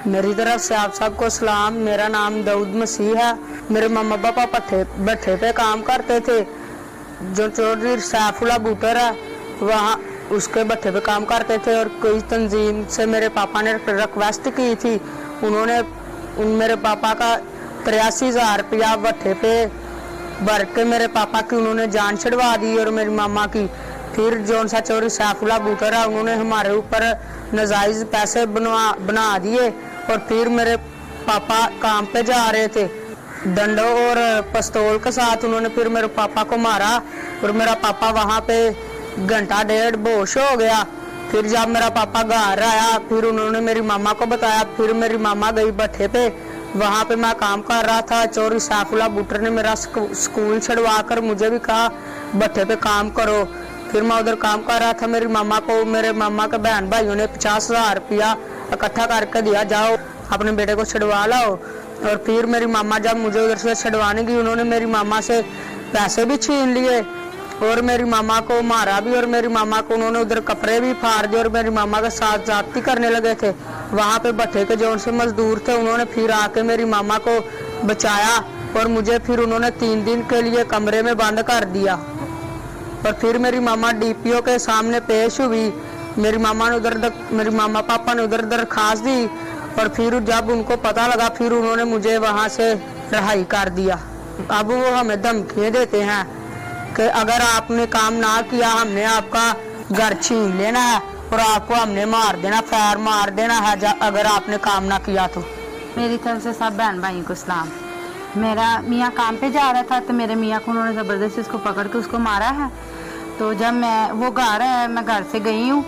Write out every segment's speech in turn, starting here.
मेरी तरफ से आप सबको सलाम। मेरा नाम दाऊद मसीह है। मेरे मम्मा पापा भट्ठे पे काम करते थे। जो चौधरी सैफुल्लाह बूटर है वहाँ उसके भट्ठे पे काम करते थे, और कोई तंजीम से मेरे पापा ने रिक्वेस्ट की थी। उन्होंने मेरे पापा का 83,000 रुपया भट्ठे पे भर के मेरे पापा की उन्होंने जान छुड़वा दी और मेरी मामा की। फिर जौन सा चौधरी सैफुल्लाह बूटर है उन्होंने हमारे ऊपर नाजायज पैसे बना दिए, और फिर मेरे पापा काम पे जा रहे थे, डंडों और पिस्तौल के साथ उन्होंने फिर मेरे पापा को मारा, और मेरा पापा वहाँ पे घंटा डेढ़ बेहोश हो गया। फिर जब मेरा पापा घर आया फिर उन्होंने मेरी मामा को बताया। फिर मेरी मामा गई भट्ठे पे, वहाँ पे मैं काम कर रहा था। चौधरी सैफुल्लाह बूटर ने मेरा स्कूल छुड़वा कर मुझे भी कहा भट्ठे पे काम करो। फिर मैं उधर काम कर रहा था। मेरे मामा के बहन भाइयों ने 50,000 रुपया इकट्ठा करके दिया, जाओ अपने बेटे को छुड़वा लाओ। और फिर मेरी मामा जब मुझे उधर से छुड़वाने गई उन्होंने मेरी मामा से पैसे भी छीन लिए और मेरी मामा को मारा भी, और मेरी मामा को उन्होंने उधर कपड़े भी फाड़ दिए, और मेरी मामा के साथ जाती करने लगे थे। वहाँ पे भट्ठे के जो से मजदूर थे उन्होंने फिर आके मेरी मामा को बचाया, और मुझे फिर उन्होंने 3 दिन के लिए कमरे में बंद कर दिया। और फिर मेरी मामा डीपीओ के सामने पेश हुई। मेरी मामा पापा ने उधर दरखास्त दी, और फिर जब उनको पता लगा फिर उन्होंने मुझे वहाँ से रिहाई कर दिया। अब वो हमें धमकियाँ देते हैं कि अगर आपने काम ना किया हमने आपका घर छीन लेना है और आपको हमने मार देना, फायर मार देना है अगर आपने काम ना किया तो। मेरी तरफ से सब बहन भाइयों को सलाम। मेरा मियाँ काम पे जा रहा था तो मेरे मियाँ को उन्होंने ज़बरदस्ती उसको पकड़ के उसको मारा है। तो जब मैं घर से गई हूँ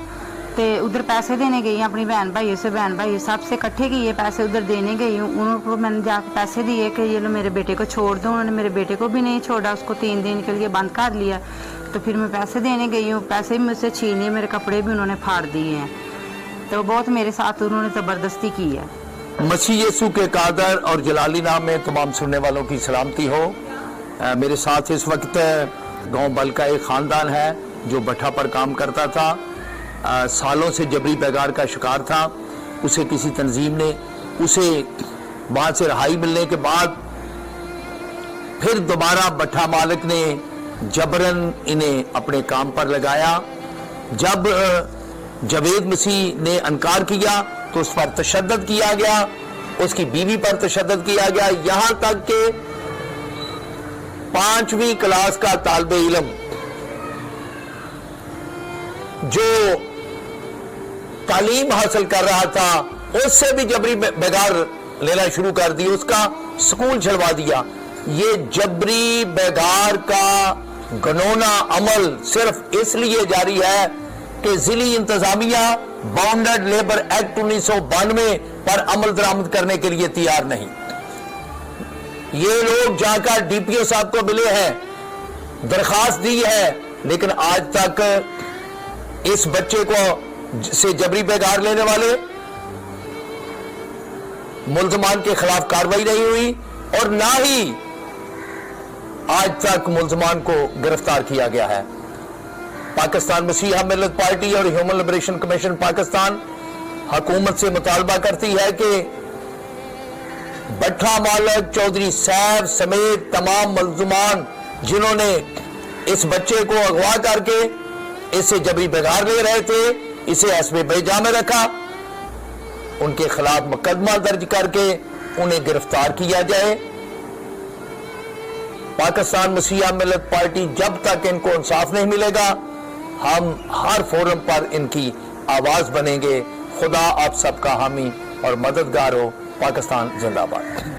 तो उधर पैसे देने गई हूँ अपनी बहन भाइयों सबसे इकट्ठे किए पैसे उधर देने गई हूँ। उनको मैंने जाकर पैसे दिए कि ये लो मेरे बेटे को छोड़ दो। उन्होंने मेरे बेटे को भी नहीं छोड़ा, उसको 3 दिन के लिए बंद कर लिया। तो फिर मैं पैसे देने गई हूँ, पैसे भी मुझसे छीन लिए, मेरे कपड़े भी उन्होंने फाड़ दिए हैं। तो बहुत मेरे साथ उन्होंने ज़बरदस्ती की है। मसीह यीशु के कादर और जलाली नाम में तमाम सुनने वालों की सलामती हो। मेरे साथ इस वक्त गांव बल का एक ख़ानदान है जो भट्ठा पर काम करता था। सालों से जबरी पैगार का शिकार था। उसे किसी तंजीम ने उसे वहाँ से रहाई मिलने के बाद फिर दोबारा भट्ठा मालिक ने जबरन इन्हें अपने काम पर लगाया। जब जावेद मसीह ने इनकार किया तो उस पर तशद्दुद किया गया, उसकी बीवी पर तशद्दुद किया गया, यहाँ तक कि 5वीं क्लास का तालिबे इल्म जो तालीम हासिल कर रहा था उससे भी जबरी बेगार लेना शुरू कर दी, उसका स्कूल छुड़वा दिया। ये जबरी बेगार का घिनौना अमल सिर्फ इसलिए जारी है कि जिली इंतजामिया बाउंडेड लेबर एक्ट 1992 पर अमल दरामद करने के लिए तैयार नहीं। ये लोग जाकर डीपीओ साहब को मिले हैं, दरखास्त दी है, लेकिन आज तक इस बच्चे को से जबरी बेगार लेने वाले मुल्ज़मान के खिलाफ कार्रवाई नहीं हुई, और ना ही आज तक मुल्ज़मान को गिरफ्तार किया गया है। पाकिस्तान मसीहा मिल्लत पार्टी और ह्यूमन लिबरेशन कमीशन पाकिस्तान हुकूमत से मुतालबा करती है कि भट्ठा मालिक चौधरी सैफ समेत तमाम मुल्ज़मान जिन्होंने इस बच्चे को अगवा करके इससे जबरी बेगार ले रहे थे, इसे एसबी बेजा में रखा, उनके खिलाफ मुकदमा दर्ज करके उन्हें गिरफ्तार किया जाए। पाकिस्तान मसीहा मिल्लत पार्टी जब तक इनको इंसाफ नहीं मिलेगा हम हर फोरम पर इनकी आवाज बनेंगे। खुदा आप सबका हामी और मददगार हो। पाकिस्तान जिंदाबाद।